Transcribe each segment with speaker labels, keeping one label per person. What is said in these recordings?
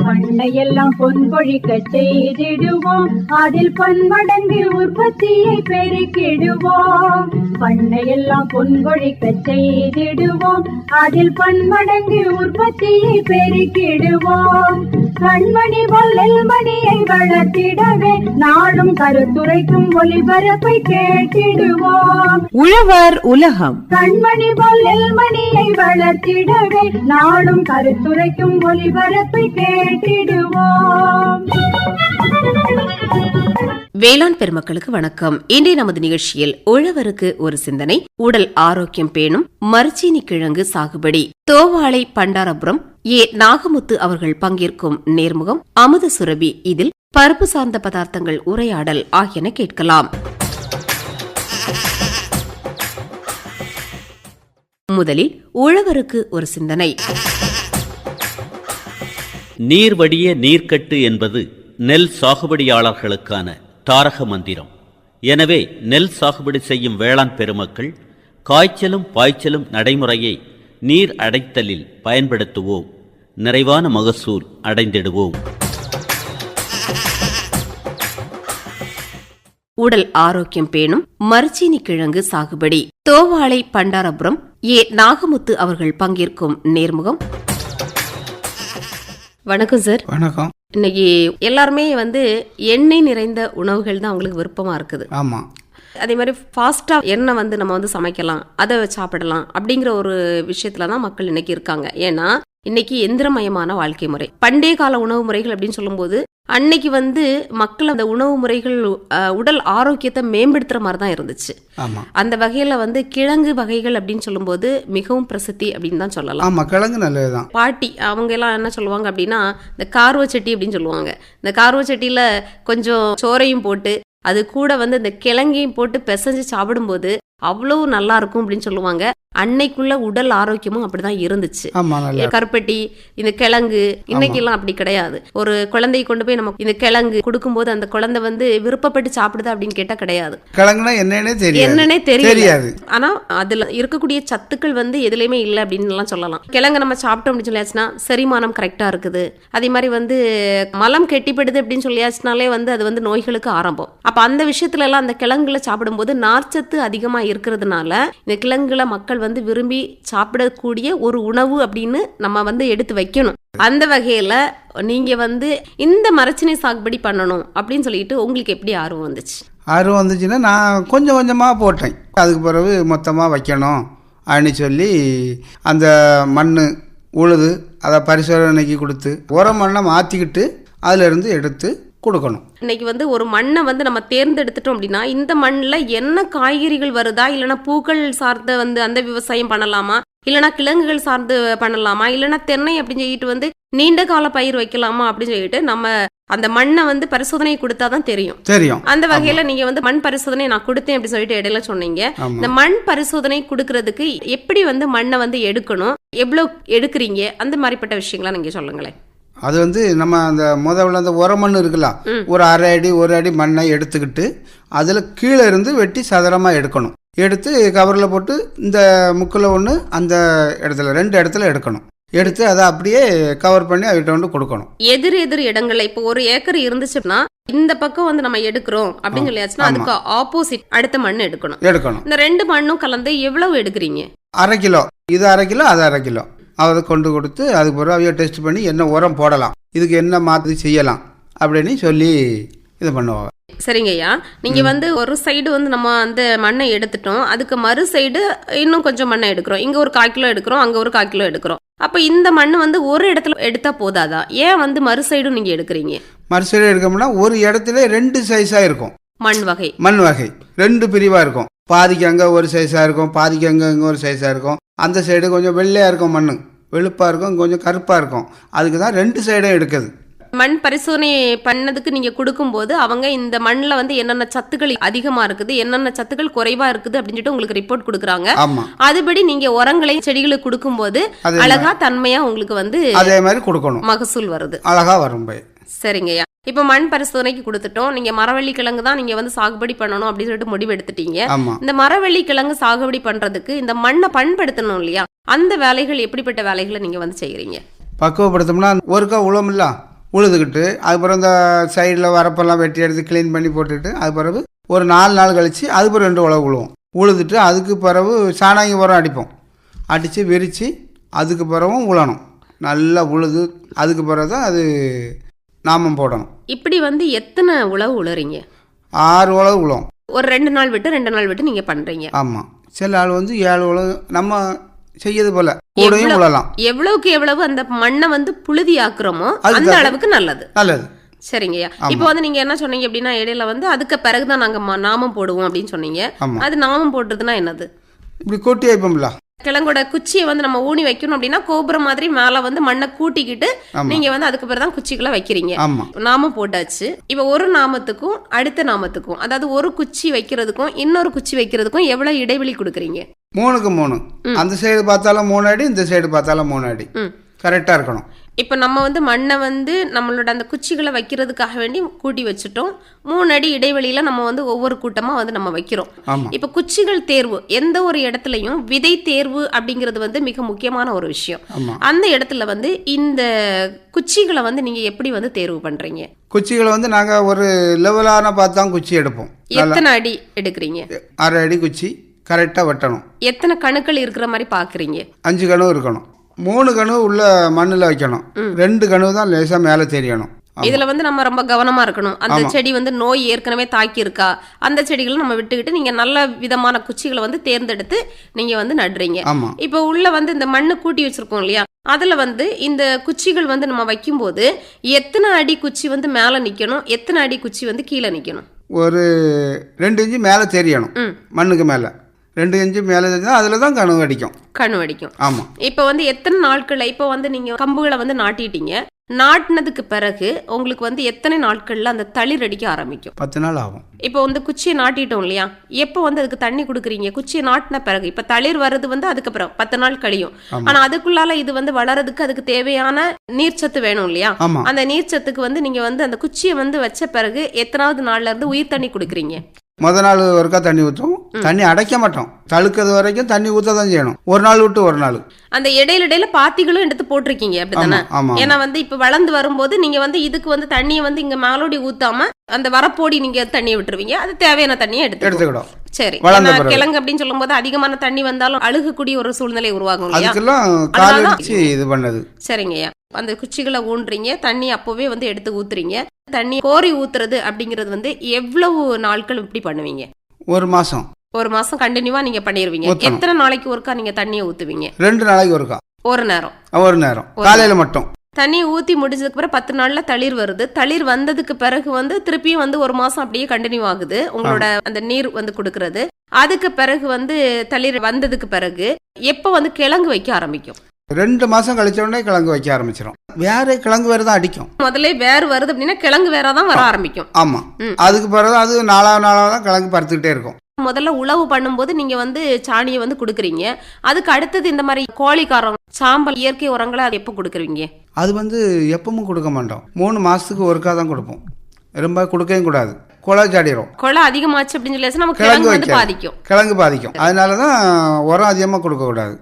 Speaker 1: பண்டையெல்லாம் பொன்பொழிக்க செய்திடுவோம், அதில் பன்மடங்கு உற்பத்தியை பெருக்கிடுவோம். பண்டையெல்லாம் பொன்பொழிக்க செய்திடுவோம், அதில் பன்மடங்கு உற்பத்தியை பெருக்கிடுவோம். கண்மணி வல்லல் மணியை வளர்த்திடவே நாடும் கருத்துரைக்கும் ஒளிபரப்பை கேட்டிடுவோம்.
Speaker 2: உழவர் உலகம்.
Speaker 1: கண்மணி வல்லல் மணியை வளர்த்திடவே நாடும் கருத்துரைக்கும் ஒளிபரப்பை கேட்டிடுவோம்.
Speaker 3: வேளாண் பெருமக்களுக்கு வணக்கம். இன்றைய நமது நிகழ்ச்சியில் உழவருக்கு ஒரு சிந்தனை, உடல் ஆரோக்கியம் பேணும் மரச்சீனி கிழங்கு சாகுபடி, தோவாளை பண்டாரபுரம் ஏ. நாகமுத்து அவர்கள் பங்கேற்கும் நேர்முகம், அமுத சுரபி. இதில் பருப்பு சார்ந்த பதார்த்தங்கள் உரையாடல் ஆகியன கேட்கலாம். முதலில் உழவருக்கு ஒரு சிந்தனை.
Speaker 4: நீர் வடிய நீர்க்கட்டு என்பது நெல் சாகுபடியாளர்களுக்கான தாரக மந்திரம். எனவே நெல் சாகுபடி செய்யும் வேளாண் பெருமக்கள் காய்ச்சலும் பாய்ச்சலும் நடைமுறையை நீர் அடைத்தலில் பயன்படுத்துவோம். நிறைவான மகசூல் அடைந்திடுவோம்.
Speaker 3: உடல் ஆரோக்கியம் பேணும் மரச்சீனி கிழங்கு சாகுபடி, தோவாளை பண்டாரபுரம் ஏ. நாகமுத்து அவர்கள் பங்கேற்கும் நேர்முகம். வணக்கம் சார்.
Speaker 5: வணக்கம்.
Speaker 3: இன்னைக்கு எல்லாருமே எண்ணெய் நிறைந்த உணவுகள் தான் அவங்களுக்கு விருப்பமா இருக்குது.
Speaker 5: ஆமா.
Speaker 3: அதே மாதிரி ஃபாஸ்டா எண்ணெய் நம்ம சமைக்கலாம், அதை சாப்பிடலாம் அப்படிங்கிற ஒரு விஷயத்துல தான் மக்கள் இன்னைக்கு இருக்காங்க. ஏன்னா இன்னைக்கு எந்திரமயமான வாழ்க்கை முறை. பண்டைய கால உணவு முறைகள் அப்படின்னு சொல்லும்போது அன்னைக்கு மக்கள் அந்த உணவு முறைகள் உடல் ஆரோக்கியத்தை மேம்படுத்துற மாதிரி தான் இருந்துச்சு. அந்த வகையில கிழங்கு வகைகள் அப்படின்னு சொல்லும்போது மிகவும் பிரசித்தி அப்படின்னு தான் சொல்லலாம்.
Speaker 5: ஆமா, கிழங்கு நல்லதுதான்.
Speaker 3: பாட்டி அவங்க எல்லாம் என்ன சொல்லுவாங்க அப்படின்னா, இந்த கார்வ சட்டி அப்படின்னு சொல்லுவாங்க. இந்த கார்வ சட்டியில கொஞ்சம் சோறையும் போட்டு அது கூட இந்த கிழங்கையும் போட்டு பிசைஞ்சு சாப்பிடும்போது அவ்வளவு நல்லா இருக்கும் அப்படின்னு சொல்லுவாங்க. அன்னைக்குள்ள உடல் ஆரோக்கியமும் அப்படிதான் இருந்துச்சு. கருப்பட்டி, இந்த கிழங்கு இன்னைக்கு எல்லாம் அப்படி கிடையாது. ஒரு குழந்தையை கொண்டு போய் நம்ம இந்த கிழங்கு கொடுக்கும்போது அந்த குழந்தை விருப்பப்பட்டு சாப்பிடுதா அப்படின்னு கேட்டா கிடையாது. என்னன்னே தெரியாது. ஆனா அதுல இருக்கக்கூடிய சத்துக்கள் எதுலையுமே இல்லை அப்படின்னு எல்லாம் சொல்லலாம். கிழங்கு நம்ம சாப்பிட்டோம் அப்படின்னு சொல்லியாச்சுன்னா செரிமானம் கரெக்டா இருக்குது. அதே மாதிரி மலம் கெட்டிப்படுது அப்படின்னு சொல்லியாச்சுனாலே அது நோய்களுக்கு ஆரம்பம். அப்ப அந்த விஷயத்துல எல்லாம் அந்த கிழங்குல சாப்பிடும்போது நார்ச்சத்து அதிகமா இருக்கிறதுனால இந்த கிழங்குல மக்கள் விரும்பி சாப்பிடக்கூடிய ஒரு உணவு அப்படின்னு நம்ம எடுத்து வைக்கணும். அந்த வகையில நீங்க இந்த மரச்சீனி சாகுபடி பண்ணணும் அப்படின்னு சொல்லிட்டு உங்களுக்கு எப்படி ஆர்வம் வந்துச்சு?
Speaker 5: ஆர்வம் வந்துச்சுன்னா நான் கொஞ்சம் கொஞ்சமா போட்டேன். அதுக்கு பிறகு மொத்தமா வைக்கணும் அப்படின்னு சொல்லி அந்த மண் உழுது அதை பரிசோதனைக்கு கொடுத்து உரம் மண்ணை மாற்றிக்கிட்டு அதுல இருந்து எடுத்து கொடுக்கணும்.
Speaker 3: இன்னைக்கு ஒரு மண்ணை நம்ம தேர்ந்தெடுத்துட்டோம் அப்படின்னா இந்த மண்ணில் என்ன காய்கறிகள் வருதா, இல்லைன்னா பூக்கள் சார்ந்த அந்த விவசாயம் பண்ணலாமா, இல்லைன்னா கிழங்குகள் சார்ந்து பண்ணலாமா, இல்லைன்னா தென்னை அப்படின்னு சொல்லிட்டு நீண்ட கால பயிர் வைக்கலாமா அப்படின்னு சொல்லிட்டு நம்ம அந்த மண்ணை பரிசோதனை கொடுத்தாதான் தெரியும். அந்த வகையில நீங்க மண் பரிசோதனை நான் கொடுத்தேன் அப்படின்னு சொல்லிட்டு இடையில சொன்னீங்க. இந்த மண் பரிசோதனை கொடுக்கறதுக்கு எப்படி மண்ணை எடுக்கணும், எவ்வளவு எடுக்கிறீங்க, அந்த மாதிரிப்பட்ட விஷயங்களா நீங்க சொல்லுங்களேன்.
Speaker 5: அது நம்ம அந்த முதல்ல அந்த உரமண் இருக்கலாம், ஒரு அரை அடி ஒரு அடி மண்ணை எடுத்துக்கிட்டு அதில் கீழே இருந்து வெட்டி சதுரமாக எடுக்கணும். எடுத்து கவரில் போட்டு இந்த முக்கில் ஒன்று அந்த இடத்துல 2 இடத்துல எடுக்கணும். எடுத்து அதை அப்படியே கவர் பண்ணி அவர்கிட்ட கொடுக்கணும்.
Speaker 3: எதிர் இடங்கள்ல இப்போ 1 ஏக்கர் இருந்துச்சுன்னா இந்த பக்கம் நம்ம எடுக்கிறோம் அப்படின்னு சொல்லியாச்சுன்னா அதுக்கு ஆப்போசிட் அடுத்த மண் எடுக்கணும். இந்த 2 மண்ணும் கலந்து எவ்வளவு எடுக்கிறீங்க?
Speaker 5: அரை கிலோ. இது அரை கிலோ, அது அரை கிலோ. அதை கொண்டு கொடுத்து அதுக்கு பிறகு அவைய டெஸ்ட் பண்ணி என்ன உரம் போடலாம், இதுக்கு என்ன மாற்றி செய்யலாம் அப்படின்னு சொல்லி இது பண்ணுவாங்க.
Speaker 3: சரிங்க ஐயா, நீங்க ஒரு சைடு நம்ம அந்த மண்ணை எடுத்துட்டோம், அதுக்கு மறு சைடு இன்னும் கொஞ்சம் மண்ணை எடுக்கிறோம். இங்க ஒரு 1/4 கிலோ எடுக்கிறோம், அங்க ஒரு 1/4 கிலோ எடுக்கிறோம். அப்ப இந்த மண் ஒரு இடத்துல எடுத்தா போதாதா? ஏன் மறு சைடும் நீங்க எடுக்கிறீங்க?
Speaker 5: மறு சைடு எடுக்கணும்னா ஒரு இடத்துல 2 சைஸா இருக்கும்.
Speaker 3: மண் வகை
Speaker 5: 2 பிரிவா இருக்கும். பாதிக்கு அங்க ஒரு சைஸா இருக்கும், பாதிக்கு அங்க ஒரு சைஸா இருக்கும். அந்த சைடு கொஞ்சம் வெள்ளையா இருக்கும், மண் வெளுப்பா இருக்கும், கொஞ்சம் கருப்பா இருக்கும். அதுக்கு தான் 2 சைடும் எடுக்குது.
Speaker 3: மண் பரிசோதனை பண்ணதுக்கு நீங்க கொடுக்கும்போது அவங்க இந்த மண்ணில் என்னென்ன சத்துக்கள் அதிகமா இருக்குது, என்னென்ன சத்துக்கள் குறைவா இருக்குது அப்படின்னு சொல்லிட்டு உங்களுக்கு ரிப்போர்ட் கொடுக்குறாங்க. அதுபடி நீங்க உரங்களை செடிகளுக்கு கொடுக்கும்போது அழகா தன்மையா உங்களுக்கு
Speaker 5: அதே மாதிரி கொடுக்கணும்,
Speaker 3: மகசூல் வருது,
Speaker 5: அழகா வரும்.
Speaker 3: சரிங்கய்யா. இப்போ மண் பரிசோதனைக்கு கொடுத்துட்டோம், நீங்க மரவள்ளி கிழங்கு தான் நீங்க வந்து சாகுபடி பண்ணணும் அப்படின்னு சொல்லிட்டு முடிவு எடுத்துட்டீங்க.
Speaker 5: ஆமா.
Speaker 3: இந்த மரவள்ளி கிழங்கு சாகுபடி பண்றதுக்கு இந்த மண்ணை பண்படுத்தணும் இல்லையா, அந்த வேலைகள் எப்படிப்பட்ட வேலைகளை நீங்க வந்து செய்யறீங்க?
Speaker 5: பக்குவப்படுத்தோம்னா ஒருக்கா உழமில்ல உழுதுகிட்டு அதுக்கப்புறம் இந்த சைடில் வரப்பெல்லாம் வெட்டி எடுத்து க்ளீன் பண்ணி போட்டுட்டு அது பிறகு ஒரு 4 நாள் கழித்து அது பிறகு 2 உழவு உழுவோம். உழுதுட்டு அதுக்கு பிறகு சாணாங்கி உரம் அடிப்போம். அடித்து விரித்து அதுக்கு பிறகும் உழணும். நல்லா உழுது அதுக்கு பிறகு தான் அது நாமம் போடணும்.
Speaker 3: இப்படி வந்து எத்தனை உழவு உழுறீங்க?
Speaker 5: 6 உழவு உழுவோம்.
Speaker 3: ஒரு 2 நாள் விட்டு 2 நாள் விட்டு நீங்க பண்றீங்க.
Speaker 5: ஆமாம். சில ஆள் வந்து 7 உழவு நம்ம செய்யறது போல கூடையும் உழலாம்.
Speaker 3: எவ்வளவுக்கு எவ்வளவு அந்த மண்ணை வந்து புழுதி ஆக்குறோமோ அந்த அளவுக்கு நல்லது.
Speaker 5: நல்லது.
Speaker 3: சரிங்கய்யா. இப்போ வந்து நீங்க என்ன சொன்னீங்க அப்படின்னா இடையில வந்து அதுக்கு பிறகுதான் நாங்க நாமம் போடுவோம் அப்படின்னு சொன்னீங்க. அது நாமம் போடுறதுன்னா என்னது?
Speaker 5: இப்படி கொட்டி வைப்போம்ல,
Speaker 3: கிழங்கோட குச்சியை வந்து நம்ம ஊனி வைக்கணும் அப்படின்னா கோபுரம் மாதிரி மேல வந்து மண்ணை கூட்டிக்கிட்டு நீங்க வந்து அதுக்கு பிறகுதான் குச்சிகளை வைக்கிறீங்க. நாமம் போட்டாச்சு. இப்ப ஒரு நாமத்துக்கும் அடுத்த நாமத்துக்கும், அதாவது ஒரு குச்சி வைக்கிறதுக்கும் இன்னொரு குச்சி வைக்கிறதுக்கும் எவ்வளவு இடைவெளி கொடுக்குறீங்க?
Speaker 5: 3க்கு 3. அந்த சைடு பார்த்தாலும் 3 அடி, இந்த சைடு பார்த்தாலும் 3 அடி கரெக்டா இருக்கணும்.
Speaker 3: இப்ப நம்ம வந்து மண்ணை வந்து நம்மளோட அந்த குச்சிகளை வைக்கிறதுக்காக வேண்டி கூட்டி வச்சுட்டோம். 3 அடி இடைவெளியில நம்ம வந்து ஒவ்வொரு கூட்டமா வந்து நம்ம வைக்கிறோம். இப்ப குச்சிகள் தேர்வு, எந்த ஒரு இடத்துலயும் விதை தேர்வு அப்படிங்கிறது வந்து மிக முக்கியமான ஒரு விஷயம். அந்த இடத்துல வந்து இந்த குச்சிகளை வந்து நீங்க எப்படி வந்து தேர்வு பண்றீங்க?
Speaker 5: குச்சிகளை வந்து நாங்க ஒரு லெவலான பார்த்து தான் குச்சி எடுப்போம்.
Speaker 3: எத்தனை அடி எடுக்கிறீங்க?
Speaker 5: 6 அடி குச்சி கரெக்டா வெட்டணும்.
Speaker 3: எத்தனை கணுக்கள் இருக்கிற மாதிரி பாக்குறீங்க?
Speaker 5: 5 கணு இருக்கணும். 3 கணு உள்ள மண்ணில் வைக்கணும். 2 கணு தான் லேசா மேலே தெரியணும்.
Speaker 3: இதுல வந்து நம்ம ரொம்ப கவனமா இருக்கணும். அந்த செடி வந்து நோய் ஏற்கனவே தாக்கி இருக்கா, அந்த செடிகளை நம்ம விட்டுக்கிட்டு நீங்க நல்ல விதமான குச்சிகளை வந்து தேர்ந்தெடுத்து நீங்க வந்து நடுறீங்க. இப்ப உள்ள வந்து இந்த மண்ணு கூட்டி வச்சிருக்கோம் இல்லையா, அதுல வந்து இந்த குச்சிகள் வந்து நம்ம வைக்கும் போது எத்தனை அடி குச்சி வந்து மேல நிக்கணும், எத்தனை அடி குச்சி வந்து கீழே நிக்கணும்?
Speaker 5: ஒரு 2 இன்ச்சு மேலே தெரியணும். மண்ணுக்கு மேலே 2 இன்ச்சு மேலே தெரிஞ்சா அதில் தான் கணு அடிக்கும்.
Speaker 3: கணு அடிக்கும்.
Speaker 5: ஆமா.
Speaker 3: இப்போ வந்து எத்தனை நாட்கள், இப்போ வந்து நீங்க கம்புகளை வந்து நாட்டிட்டீங்க, நாட்டினதுக்கு பிறகு உங்களுக்கு வந்து எத்தனை நாட்கள்ல அந்த தளிர் அடிக்க ஆரம்பிக்கும்?
Speaker 5: 10 நாள் ஆகும்.
Speaker 3: இப்போ வந்து குச்சியை நாட்டிட்டோம் இல்லையா, எப்போ வந்து அதுக்கு தண்ணி கொடுக்குறீங்க? குச்சியை நாட்டின பிறகு. இப்ப தளிர் வர்றது வந்து அதுக்கப்புறம் 10 நாள் கழியும். ஆனா அதுக்குள்ளால இது வந்து வளர்றதுக்கு அதுக்கு தேவையான நீர்ச்சத்து வேணும் இல்லையா, அந்த நீர்ச்சத்துக்கு வந்து நீங்க வந்து அந்த குச்சியை வந்து வச்ச பிறகு எத்தனாவது நாள்ல இருந்து உயிர் தண்ணி கொடுக்குறீங்க?
Speaker 5: முத நாள் ஒருக்கா தண்ணி ஊற்றும். தண்ணி அடைக்க மாட்டோம், தழுக்கிறது வரைக்கும் தண்ணி ஊற்ற தான் செய்யணும். ஒரு நாள் விட்டு ஒரு நாள்.
Speaker 3: அந்த இடையில பாத்திகளும் எடுத்து போட்டிருக்கீங்க அப்படித்தானே? ஏன்னா வந்து இப்ப வளர்ந்து வரும்போது நீங்க வந்து இதுக்கு வந்து தண்ணியை வந்து இங்க மேலோடி ஊத்தாம அந்த வரப்போடி நீங்க தண்ணியை விட்டுருவீங்க, அது தேவையான தண்ணியை எடுத்துக்கிடும். சரி. கிழங்கு அப்படின்னு சொல்லும் போது அதிகமான தண்ணி வந்தாலும் அழுகக்கூடிய ஒரு சூழ்நிலை உருவாகும் இல்லையா,
Speaker 5: இது பண்ணது.
Speaker 3: சரிங்கய்யா. அந்த குச்சிகளை ஊன்றீங்க, தண்ணி அப்பவே வந்து எடுத்து ஊத்துறீங்க. தண்ணி கோரி ஊத்துறது அப்படிங்கறது வந்து எவ்வளவு நாட்கள் இப்படி பண்ணுவீங்க?
Speaker 5: 1 மாசம்.
Speaker 3: 1 மாசம் கண்டினியூவா நீங்க பண்ணிருவீங்க. எத்தனை நாளைக்கு ஒருக்கா நீங்க தண்ணியை ஊத்துவீங்க?
Speaker 5: 2 நாளைக்கு ஒருக்கா.
Speaker 3: ஒரு நேரம்.
Speaker 5: ஒரு நேரம் காலையில மட்டும்.
Speaker 3: தண்ணி ஊத்தி முடிஞ்சதுக்கு பிறகு 10 நாள்ல தளிர் வருது. தளிர் வந்ததுக்கு பிறகு வந்து திருப்பியும் வந்து 1 மாசம் அப்படியே கண்டினியூ ஆகுது உங்களோட அந்த நீர் வந்து கொடுக்கறது. அதுக்கு பிறகு வந்து தளிர் வந்ததுக்கு பிறகு எப்ப வந்து கிழங்கு வைக்க ஆரம்பிக்கும்?
Speaker 5: 2 மாசம் கழிச்ச உடனே கிழங்கு வைக்க ஆரம்பிச்சிடும். வேற கிழங்கு வேற தான் அடிக்கும்.
Speaker 3: முதல்ல வேறு வருது அப்படின்னா கிழங்கு வேற தான் வர ஆரம்பிக்கும்.
Speaker 5: ஆமா. அதுக்கு பிறகு அது 4வது நாளாக தான் கிழங்கு பறிச்சுக்கிட்டே இருக்கும்.
Speaker 3: முதல்ல உழவு பண்ணும்போது நீங்க வந்து சாணியை வந்து கொடுக்குறீங்க. அதுக்கு அடுத்தது இந்த மாதிரி கோழிக்காரம், சாம்பல், இயற்கை உரங்களை அது எப்போ கொடுக்குறீங்க?
Speaker 5: அது வந்து எப்பவும் கொடுக்க மாட்டோம். 3 மாசத்துக்கு ஒருக்கா தான் கொடுப்போம். ரொம்ப கொடுக்கவும் கூடாது, கொலை சாடிடும்.
Speaker 3: கொலை அதிகமாச்சு அப்படின்னு சொல்லி நம்ம கிழங்கு வந்து பாதிக்கும்.
Speaker 5: கிழங்கு பாதிக்கும். அதனாலதான் உரம் அதிகமா கொடுக்க கூடாது.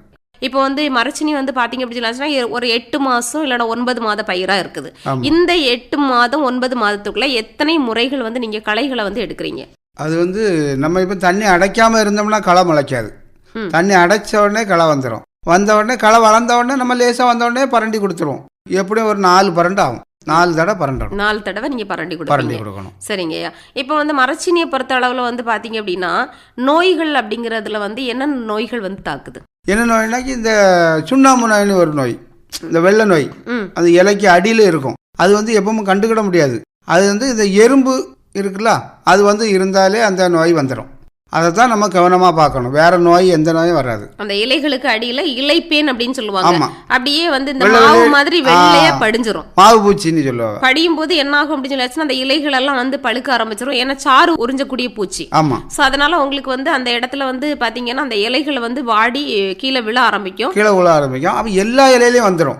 Speaker 3: இப்போ வந்து மரச்சினி வந்து பாத்தீங்க அப்படின்னு ஒரு 8 மாசம் இல்லைன்னா 9 மாத பயிரா இருக்குது. இந்த 8 மாதம் 9 மாதத்துக்குள்ள எத்தனை முறைகள் வந்து நீங்க களைகளை வந்து எடுக்கிறீங்க?
Speaker 5: அது வந்து நம்ம இப்போ தண்ணி அடைக்காம இருந்தோம்னா களை முளைக்காது. தண்ணி அடைச்ச உடனே களை வந்துடும். வந்த உடனே களை வளர்ந்த உடனே நம்ம லேசாக வந்த உடனே பரண்டி கொடுத்துருவோம். எப்படியும் ஒரு 4 பரண்டு ஆகும். 4 தடவை பரண்டணும்.
Speaker 3: 4 தடவை நீங்க பரண்டி கொடுக்கணும். சரிங்கய்யா. இப்போ வந்து மரச்சீனியை பொறுத்த அளவில் வந்து பார்த்தீங்க அப்படின்னா நோய்கள் அப்படிங்கிறதுல வந்து என்னென்ன நோய்கள் வந்து தாக்குது?
Speaker 5: என்ன நோய்னாக்கி இந்த சுண்ணாம்பு நோய்னு ஒரு நோய், இந்த வெள்ளை நோய், அது இலைக்கு அடியில் இருக்கும். அது வந்து எப்பவும் கண்டுக்கிட முடியாது. அது வந்து இந்த எறும்பு இருக்குல்ல, அது வந்து இருந்தாலே அந்த நோய் வந்துடும். அதை தான் நம்ம கவனமா பார்க்கணும். வேற நோய் எந்த நோயும் வராது.
Speaker 3: அந்த இலைகளுக்கு அடியில இலைப்பேன் அப்படின்னு சொல்லுவாங்க. அப்படியே வந்து இந்த மாவு மாதிரி வெள்ளையா படிஞ்சிரும்.
Speaker 5: மாவு பூச்சின்னு சொல்லுவாங்க.
Speaker 3: படியும் போது என்ன ஆகும் அப்படின்னு சொல்லிச்சுன்னா அந்த இலைகள் எல்லாம் வந்து பழுக்க ஆரம்பிச்சிடும். ஏன்னா சாறு உறிஞ்சக்கூடிய பூச்சி.
Speaker 5: ஆமா.
Speaker 3: சோ அதனால உங்களுக்கு வந்து அந்த இடத்துல வந்து பாத்தீங்கன்னா அந்த இலைகளை வந்து வாடி கீழே விழ ஆரம்பிக்கும்.
Speaker 5: கீழே விழ ஆரம்பிக்கும். அப்ப எல்லா இலையிலயும் வந்துடும்.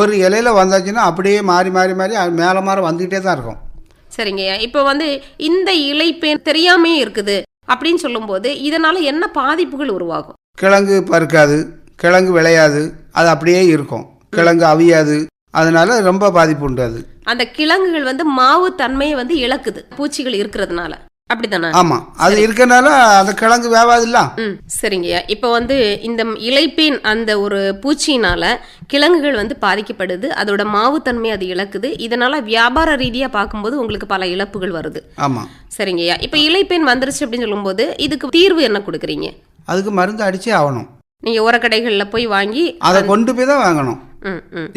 Speaker 5: ஒரு இலையில வந்தாச்சுன்னா அப்படியே மாறி மாறி மாறி மேல மாற வந்துகிட்டே தான் இருக்கும்.
Speaker 3: சரிங்கய்யா. இப்போ வந்து இந்த இலைப்பேன் தெரியாமே இருக்குது அப்படின்னு சொல்லும்போது இதனால என்ன பாதிப்புகள் உருவாகும்?
Speaker 5: கிழங்கு பருக்காது, கிழங்கு விளையாது, அது அப்படியே இருக்கும், கிழங்கு அவியாது, அதனால ரொம்ப பாதிப்பு உண்டு. அது
Speaker 3: அந்த கிழங்குகள் வந்து மாவு தன்மையை வந்து இழக்குது பூச்சிகள் இருக்கிறதுனால, அப்படித்தானே?
Speaker 5: ஆமா, அது இருக்கனால அந்த கிழங்கு வேவாதுல்ல.
Speaker 3: சரிங்கய்யா. இப்போ வந்து இந்த இலைப்பேன் அந்த ஒரு பூச்சியினால கிழங்குகள் வந்து பாதிக்கப்படுது, அதோட மாவு தன்மை அது இழக்குது. இதனால வியாபார ரீதியா பார்க்கும்போது உங்களுக்கு பல இழப்புகள் வருது.
Speaker 5: ஆமா.
Speaker 3: சரிங்கய்யா. இப்போ இலைப்பேன் வந்துருச்சு அப்படின்னு சொல்லும்போது இதுக்கு தீர்வு என்ன கொடுக்குறீங்க?
Speaker 5: அதுக்கு மருந்து அடிச்சே ஆகணும்.
Speaker 3: நீங்க உரக்கடைகளில் போய் வாங்கி
Speaker 5: அதை கொண்டு போய் தான் வாங்கணும்.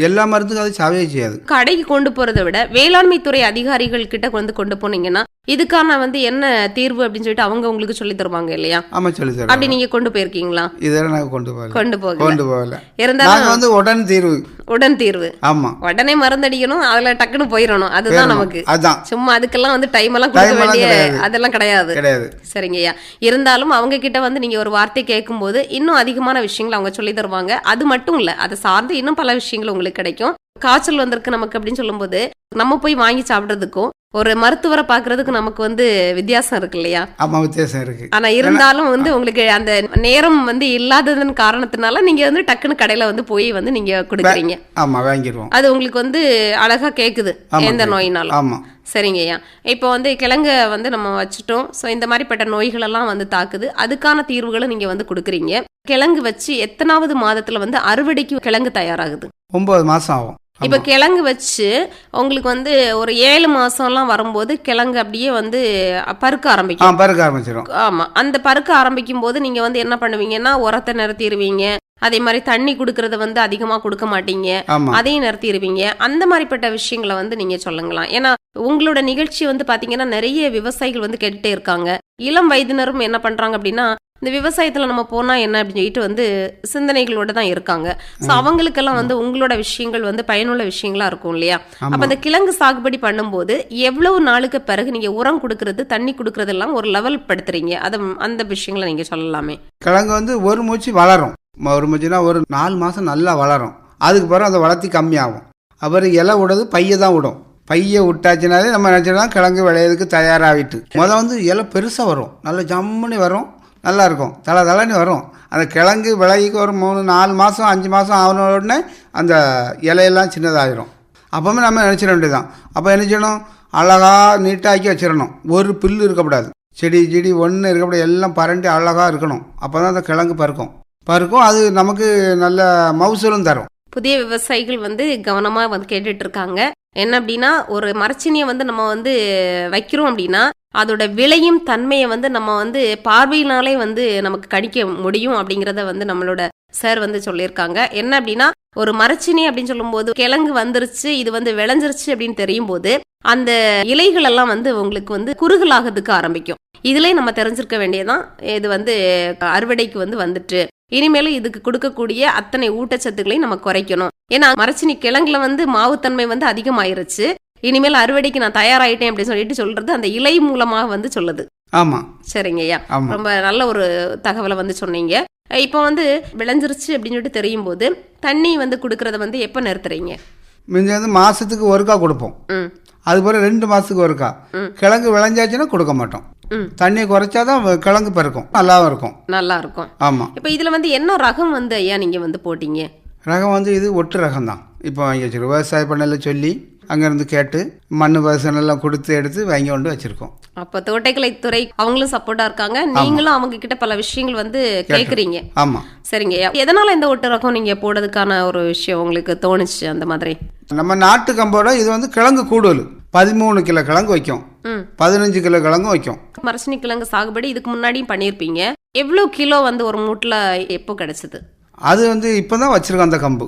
Speaker 5: எல்லா மருந்துக்கும் அது சாவே செய்யாது.
Speaker 3: கடைக்கு கொண்டு போறதை விட வேளாண்மை துறை அதிகாரிகள் கிட்ட கொண்டு போனீங்கன்னா இதுக்கான வந்து என்ன தீர்வு அப்படின்னு சொல்லிட்டு அவங்க உங்களுக்கு சொல்லி தருவாங்க இல்லையா?
Speaker 5: ஆமா, சொல்லி தருவாங்க.
Speaker 3: அப்படி நீங்க கொண்டு போயிருக்கீங்களா?
Speaker 5: இதெல்லாம் நாங்க கொண்டு போகல.
Speaker 3: இருந்தாலும்
Speaker 5: வந்து உடன் தீர்வு. ஆமா,
Speaker 3: உடனே மருந்தடிக்கணும், அதுல டக்குன்னு போயிடணும், அதுதான் நமக்கு.
Speaker 5: அதான்,
Speaker 3: சும்மா அதுக்கெல்லாம் வந்து டைம் எல்லாம் கொடுக்க வேண்டிய அதெல்லாம் கிடையாது. சரிங்கய்யா. இருந்தாலும் அவங்க கிட்ட வந்து நீங்க ஒரு வார்த்தை கேட்கும் போது இன்னும் அதிகமான விஷயங்கள் அவங்க சொல்லி தருவாங்க. அது மட்டும் இல்ல, அதை சார்ந்து இன்னும் பல விஷயங்கள் உங்களுக்கு கிடைக்கும். காய்ச்சல் வந்திருக்கு நமக்கு அப்படின்னு சொல்லும்போது நம்ம போய் வாங்கி சாப்பிடுறதுக்கும் ஒரு மருத்துவரை பாக்குறதுக்கு நமக்கு வந்து வித்தியாசம் இருக்கு இல்லையா?
Speaker 5: ஆமா, வித்தியாசம் இருக்கு.
Speaker 3: ஆனா இருந்தாலும் வந்து உங்களுக்கு அந்த நேரம் வந்து இல்லாததன் காரணத்தினால நீங்க வந்து டக்குன்னு கடையில வந்து போய் வந்து நீங்க கொடுக்குறீங்க.
Speaker 5: ஆமா, வாங்கிடுவோம்.
Speaker 3: அது உங்களுக்கு வந்து அழகா கேக்குது எந்த நோயினாலும்.
Speaker 5: ஆமா.
Speaker 3: சரிங்கய்யா. இப்போ வந்து கிழங்க வந்து நம்ம வச்சுட்டோம். ஸோ இந்த மாதிரிப்பட்ட நோய்கள் எல்லாம் வந்து தாக்குது, அதுக்கான தீர்வுகளை நீங்க வந்து கொடுக்குறீங்க. கிழங்கு வச்சு எத்தனாவது மாதத்துல வந்து அறுவடைக்கு கிழங்கு தயாராகுது?
Speaker 5: 9 மாசம் ஆகும்.
Speaker 3: இப்போ கிழங்கு வச்சு உங்களுக்கு வந்து ஒரு 7 மாசம்லாம் வரும்போது கிழங்கு அப்படியே வந்து பருக்க ஆரம்பிச்சிடும். ஆமா, அந்த பருக்க ஆரம்பிக்கும் போது நீங்க வந்து என்ன பண்ணுவீங்கன்னா உரத்தை நிறுத்திடுவீங்க. அதே மாதிரி தண்ணி கொடுக்கறத வந்து அதிகமா கொடுக்க மாட்டீங்க, அதையும் நிறுத்திடுவீங்க. அந்த மாதிரிப்பட்ட விஷயங்களை வந்து நீங்க சொல்லுங்களாம். ஏன்னா உங்களோட நிகழ்ச்சி வந்து பாத்தீங்கன்னா நிறைய விவசாயிகள் வந்து கேட்டுட்டே இருக்காங்க. இளம் வயதினரும் என்ன பண்றாங்க அப்படின்னா இந்த விவசாயத்துல நம்ம போனா என்ன அப்படின்னு சொல்லிட்டு வந்து சிந்தனைகளோட தான் இருக்காங்க. ஸோ அவங்களுக்கெல்லாம் வந்து உங்களோட விஷயங்கள் வந்து பயனுள்ள விஷயங்களா இருக்கும் இல்லையா? அப்ப அந்த கிழங்கு சாகுபடி பண்ணும்போது எவ்வளவு நாளுக்கு பிறகு நீங்க உரம் கொடுக்கறது, தண்ணி கொடுக்கறது எல்லாம் ஒரு லெவல் படுத்துறீங்க, அந்த விஷயங்களை நீங்க சொல்லலாமே.
Speaker 5: கிழங்கு வந்து ஒரு மூச்சு வளரும். ஒரு மூச்சுனா ஒரு 4 மாசம் நல்லா வளரும். அதுக்கு பிறகு அந்த வளர்த்தி கம்மியாகும். அப்புறம் இலை விடுறது பைய தான் விடும். பைய விட்டாச்சுனாலே நம்ம நினச்சோம்னா கிழங்கு விளையிறதுக்கு தயாராகிட்டு வந்து இலை பெருசாக வரும், நல்ல ஜம்முன்னு வரும், நல்லா இருக்கும், தலைன்னு வரும். அந்த கிழங்கு விளைக்கு ஒரு 3-4 மாதம் 5 மாதம் ஆன உடனே அந்த இலையெல்லாம் சின்னதாகிடும். அப்போவுமே நம்ம நினச்சிட வேண்டியதுதான். அப்போ என்ன செய்யணும், அழகாக நீட்டாக்கி வச்சிடணும். ஒரு புல்லு இருக்கக்கூடாது, செடி ஒன்று இருக்கக்கூடாது, எல்லாம் பரண்டி அழகாக இருக்கணும். அப்போ தான் அந்த கிழங்கு பருக்கும். அது நமக்கு நல்ல மகசூலும் தரும்.
Speaker 3: புதிய விவசாயிகள் வந்து கவனமா வந்து கேட்டுட்டு இருக்காங்க. என்ன அப்படின்னா ஒரு மரச்சினியை வந்து நம்ம வந்து வைக்கிறோம் அப்படின்னா அதோட விளையும் தன்மையை வந்து நம்ம வந்து பார்வையினாலே வந்து நமக்கு கணிக்க முடியும் அப்படிங்கிறத வந்து நம்மளோட சார் வந்து சொல்லியிருக்காங்க. என்ன அப்படின்னா ஒரு மரச்சினி அப்படின்னு சொல்லும்போது கிழங்கு வந்துருச்சு, இது வந்து விளைஞ்சிருச்சு அப்படின்னு தெரியும் போது அந்த இலைகள் எல்லாம் வந்து உங்களுக்கு வந்து குறுகலாகிறதுக்கு ஆரம்பிக்கும். இதுலயே நம்ம தெரிஞ்சிருக்க வேண்டியதான், இது வந்து அறுவடைக்கு வந்து வந்துட்டு இனிமேலும் இதுக்கு கொடுக்கக்கூடிய அத்தனை ஊட்டச்சத்துக்களையும் நம்ம குறைக்கணும். ஏன்னா மரச்சினி கிழங்குல வந்து மாவுத்தன்மை வந்து அதிகமாயிருச்சு, இனிமேல் அறுவடைக்கு நான் தயாராயிட்டேன் அப்படின்னு சொல்றது அந்த இலை மூலமாக வந்து சொல்லுது.
Speaker 5: ஆமா,
Speaker 3: சரிங்க ஐயா, ரொம்ப நல்ல ஒரு தகவலை வந்து சொன்னீங்க. இப்போ வந்து விளைஞ்சிருச்சு அப்படின்னு சொல்லிட்டு தெரியும் போது தண்ணி வந்து கொடுக்கறத வந்து எப்போ நிறுத்துறீங்க?
Speaker 5: முந்தி வந்து மாசத்துக்கு ஒருக்கா கொடுப்போம். அது பிறகு 2 மாசத்துக்கு ஒருக்கா. கிழங்கு விளைஞ்சாச்சுன்னா கொடுக்க மாட்டோம். தண்ணியை குறைச்சாதான் கிழங்கு பருக்கும், நல்லா இருக்கும். ஆமா.
Speaker 3: இப்போ இதுல வந்து என்ன ரகம் வந்து ஐயா நீங்க வந்து போட்டீங்க?
Speaker 5: ரகம் வந்து இது ஒட்டு ரகம் தான். இப்போ வாங்கி வச்சிருக்கோம். விவசாய பண்ணல சொல்லி அங்கேருந்து கேட்டு மண் பசனெல்லாம் கொடுத்து எடுத்து வாங்கி கொண்டு வச்சிருக்கோம்.
Speaker 3: அப்போ தோட்டக்கலைத்துறை அவங்களும் சப்போர்ட்டா இருக்காங்க, நீங்களும் அவங்க கிட்ட பல விஷயங்கள் வந்து கேட்குறீங்க.
Speaker 5: ஆமா,
Speaker 3: சரிங்க. எதனால இந்த ஒட்டு ரகம் நீங்க போடுறதுக்கான ஒரு விஷயம் உங்களுக்கு தோணுச்சு? அந்த மாதிரி
Speaker 5: நம்ம நாட்டு கம்போட இது வந்து கிழங்கு கூடுதல் 13 கிலோ கிழங்கு வைக்கும், 15 கிலோ கிழங்கு வைக்கும்.
Speaker 3: மரச்சினி கிழங்கு சாகுபடி இதுக்கு முன்னாடியும் பண்ணியிருப்பீங்க. எவ்வளவு கிலோ வந்து ஒரு மூட்டில் எப்போ கிடைச்சது?
Speaker 5: அது வந்து இப்பதான் வச்சிருக்கோம் அந்த கம்பு.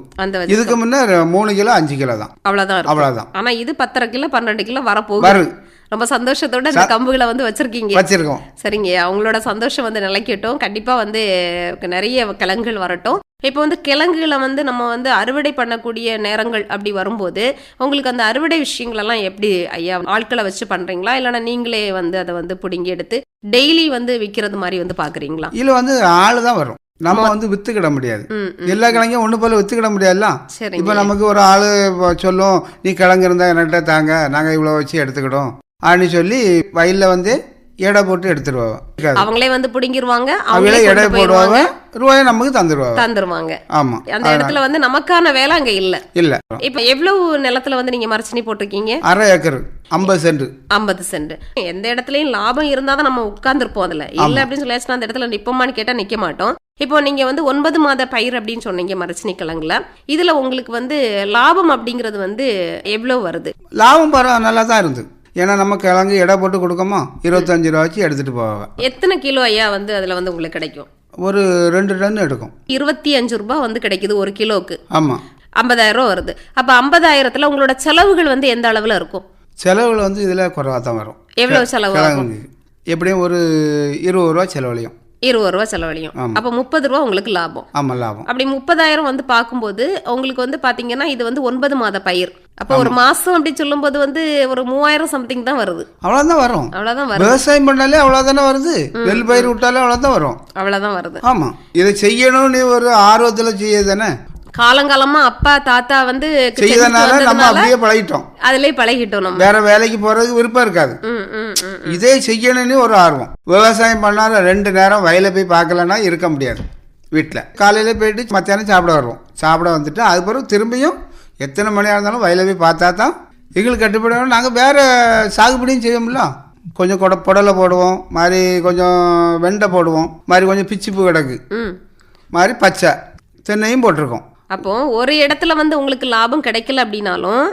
Speaker 5: இதுக்கு முன்ன 3 கிலோ 5 கிலோ தான், அவ்வளவுதான்.
Speaker 3: ஆனா இது 10 கிலோ 12 கிலோ வரப்போகுது. ரொம்ப சந்தோஷத்தோட இந்த கம்புகளை வந்து வச்சிருக்கோம். சரிங்க, அவங்களோட சந்தோஷம் வந்து நிலைக்கட்டும். கண்டிப்பா வந்து நிறைய கிழங்குகள் வரட்டும். இப்போ வந்து கிழங்குகளை வந்து நம்ம வந்து அறுவடை பண்ணக்கூடிய நேரங்கள் அப்படி வரும்போது உங்களுக்கு அந்த அறுவடை விஷயங்கள் எல்லாம் எப்படி ஐயா, ஆட்களை வச்சு பண்றீங்களா இல்லைன்னா நீங்களே வந்து அதை வந்து பிடுங்கி எடுத்து டெய்லி வந்து விற்கிறது மாதிரி வந்து பாக்குறீங்களா?
Speaker 5: இல்ல வந்து ஆளு தான் வரும், நம்ம வந்து வித்துக்கிட முடியாது. எல்லா கிழங்கையும் ஒண்ணு போல வித்துக்கிட முடியாதுல்ல. இப்ப நமக்கு ஒரு ஆளு சொல்லும், நீ கிழங்கு இருந்தா என்கிட்ட தாங்க, நாங்க இவ்வளவு வச்சு எடுத்துக்கிட்டோம் அப்படின்னு சொல்லி வயலில் வந்து எடை போட்டு எடுத்துருவாங்க.
Speaker 3: அவங்களே வந்து பிடுங்கிருவாங்க,
Speaker 5: அவங்களே எடை போடுவாங்க, ரூபாயை நமக்கு
Speaker 3: தந்துருவாங்க.
Speaker 5: ஆமா,
Speaker 3: அந்த இடத்துல வந்து நமக்கான வேலை அங்க இல்ல. இப்ப எவ்வளவு நிலத்துல வந்து நீங்க மரச்செடி போட்டிருக்கீங்க?
Speaker 5: 1/2 ஏக்கர், 50 சென்ட்.
Speaker 3: 50 சென்ட். எந்த இடத்துலயும் லாபம் இருந்தாதான் நம்ம உட்கார்ந்துருப்போம். அதுல இல்ல அப்படின்னு சொல்லியாச்சுன்னா அந்த இடத்துல நிப்போமான்னு கேட்டா நிக்க மாட்டோம். இப்போ நீங்க வந்து 9 மாத பயிர் அப்படின்னு சொன்னீங்க மரச்செடி கிழங்குல. இதுல உங்களுக்கு வந்து லாபம் அப்படிங்கறது வந்து எவ்வளவு வருது?
Speaker 5: லாபம் நல்லா தான் இருந்து. ஏன்னா நம்ம கிழங்கு எடை போட்டு கொடுக்கோமா, 25 ரூபா வச்சு எடுத்துட்டு போவாங்க.
Speaker 3: எத்தனை கிலோ ஐயா வந்து அதுல வந்து உங்களுக்கு கிடைக்கும்?
Speaker 5: ஒரு 2 டன் எடுக்கும்.
Speaker 3: 25 ரூபாய் வந்து கிடைக்குது ஒரு கிலோக்கு.
Speaker 5: ஆமா,
Speaker 3: 50,000 ரூபா வருது. அப்ப 50,000த்துல உங்களோட செலவுகள் வந்து எந்த அளவுல இருக்கும்?
Speaker 5: செலவுகள் வந்து இதுல குறைவா தான் வரும்.
Speaker 3: எவ்வளவு செலவு?
Speaker 5: எப்படியும் ஒரு 20 ரூபா செலவழியும்.
Speaker 3: 20 ரூபா செலவழியும். அப்ப 30 ரூபா உங்களுக்கு லாபம்.
Speaker 5: ஆமா, லாபம்.
Speaker 3: அப்படி 30,000 வந்து பார்க்கும்போது உங்களுக்கு வந்து பாத்தீங்கன்னா இது வந்து 9 மாத பயிர். அப்ப ஒரு மாசம் அப்படி சொல்லும் போது வந்து ஒரு 3000 சம்திங் தான் வருது.
Speaker 5: அவ்வளவுதான் வரும். விவசாயம் பண்ணாலே அவ்வளவுதானே வருது. நெல் பயிர் விட்டாலே அவ்வளவுதான் வருது. ஆமா, இதை செய்யணும் நீ ஒரு ஆர்வத்துல செய்யதானே.
Speaker 3: காலங்காலமா அப்பா தாத்தா வந்து
Speaker 5: செய்யறதுனால நம்ம அப்படியே பழகிட்டோம்.
Speaker 3: அதுலயே பழகிட்டோம். நம்ம
Speaker 5: வேற வேலைக்கு போறதுக்கு விருப்பம் இருக்காது. இதே செய்யணும்னு ஒரு ஆர்வம். விவசாயம் பண்ணாலும் 2 நேரம் வயல போய் பார்க்கலன்னா இருக்க முடியாது. வீட்டில் காலையில போயிட்டு மத்தியானம் சாப்பிட வருவோம். சாப்பிட வந்துட்டு அதுக்கப்புறம் திரும்பியும் எத்தனை மணியாக இருந்தாலும் வயல போய் பார்த்தா தான் எங்களுக்கு கட்டுப்படும். நாங்கள் வேற சாகுபடியும் செய்வோம்ல. கொஞ்சம் புடலை போடுவோம், மாதிரி கொஞ்சம் வெண்டை போடுவோம், மாதிரி கொஞ்சம் பிச்சிப்பூ கிடக்கு, மாதிரி பச்சை தென்னையும் போட்டிருக்கோம்.
Speaker 3: அப்போ ஒரு இடத்துல வந்து உங்களுக்கு லாபம் கிடைக்கல அப்படின்னாலும்,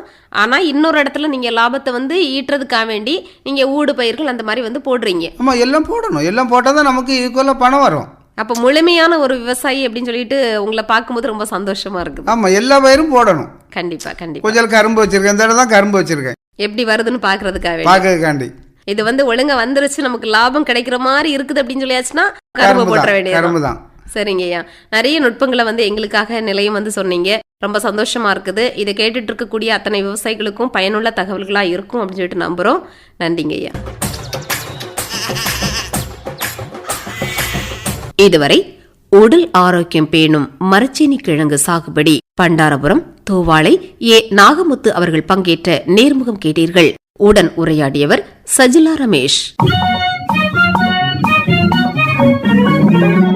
Speaker 3: ஆனா இன்னொரு இடத்துல நீங்க லாபத்தை வந்து ஈட்டுறதுக்காக வேண்டி நீங்க ஊடு பயிர்கள் அந்த மாதிரி வந்து போடுறீங்க.
Speaker 5: ஆமா, எல்லாம் போடணும். எல்லாம் போட்டால் தான் நமக்கு ஈக்குவலா பணம் வரும்.
Speaker 3: அப்ப முழுமையான ஒரு விவசாயி அப்படின்னு சொல்லிட்டு உங்களை பார்க்கும்போது ரொம்ப சந்தோஷமா இருக்குது.
Speaker 5: ஆமா, எல்லா பயிரும் போடணும்.
Speaker 3: கண்டிப்பா கண்டிப்பா.
Speaker 5: கொஞ்சம் கரும்பு வச்சிருக்கேன், இந்த இடம் தான் கரும்பு வச்சிருக்கேன்.
Speaker 3: எப்படி வருதுன்னு பாக்குறதுக்காண்டி இது வந்து ஒழுங்கா வந்துருச்சு, நமக்கு லாபம் கிடைக்கிற மாதிரி இருக்குது அப்படின்னு சொல்லியாச்சுன்னா கரும்பு போட்ட வேண்டியது. கரும்பு தான். சரிங்கய்யா, நிறைய நுட்பங்களை வந்து எங்களுக்காக நிலையம் வந்து சொன்னீங்க. ரொம்ப சந்தோஷமா இருக்குது. இதை கேட்டுட்டு இருக்கக்கூடிய அத்தனை விவசாயிகளுக்கும் பயனுள்ள தகவல்களா இருக்கும் அப்படின்னு சொல்லிட்டு நம்புறோம். நன்றிங்கய்யா. இதுவரை உடல் ஆரோக்கியம் பேணும் மரச்சீனி கிழங்கு சாகுபடி பண்டாரபுரம் தோவாளை நாகமுத்து அவர்கள் பங்கேற்ற நேர்முகம் கேட்டீர்கள். உடன் உரையாடியவர் சஜிலா ரமேஷ்.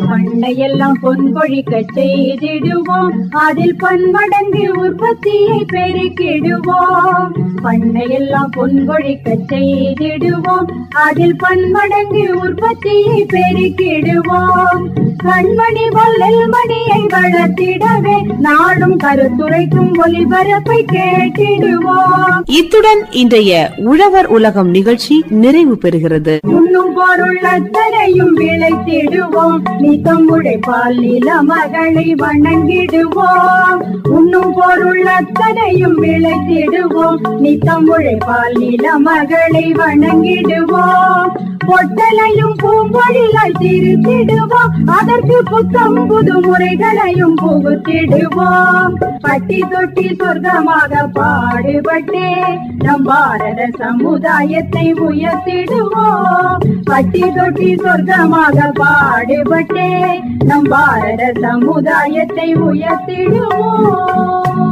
Speaker 1: பண்டையெல்லாம் பொன்பொழிக்க செய்திடுவோம், அதில் பன்மடங்கு உற்பத்தியை பெருக்கிடுவோம். பண்ணையெல்லாம் பொன்பொழிக்க செய்திடுவோம், அதில் பன்மடங்கு உற்பத்தியை பெருக்கிடுவோம். கண்மணி பொல்லில் மணியை வளர்த்திடவே நாடும் கருத்துரைக்கும் ஒலிபரப்பை கேட்டிடுவோம்.
Speaker 2: இத்துடன் இன்றைய உழவர் உலகம் நிகழ்ச்சி நிறைவு பெறுகிறது.
Speaker 1: உண்ணும் பொருள் அத்தனையும் விளைத்திடுவோம், நித்தம் உழைப்பால் நில மகளை வணங்கிடுவோம். உண்ணும் பொருள் அத்தனையும் விளைத்திடுவோம், நித்தம் உழைப்பால் நில மகளை வணங்கிடுவோம். பொட்டலையும் பூம்பொழிலாய் திருத்திடுவோம், அதற்கு புத்தம் புது முறைகளையும் புகுத்திடுவோம். பட்டி தொட்டி சொர்க்கமாக பாடுபட்டே நம் பாரத சமுதாயத்தை உயர்த்திடுவோம். பட்டி தொட்டி சொர்க்கமாக பாடுபட்டே நம் பாரத சமுதாயத்தை உயர்த்திடுவோம்.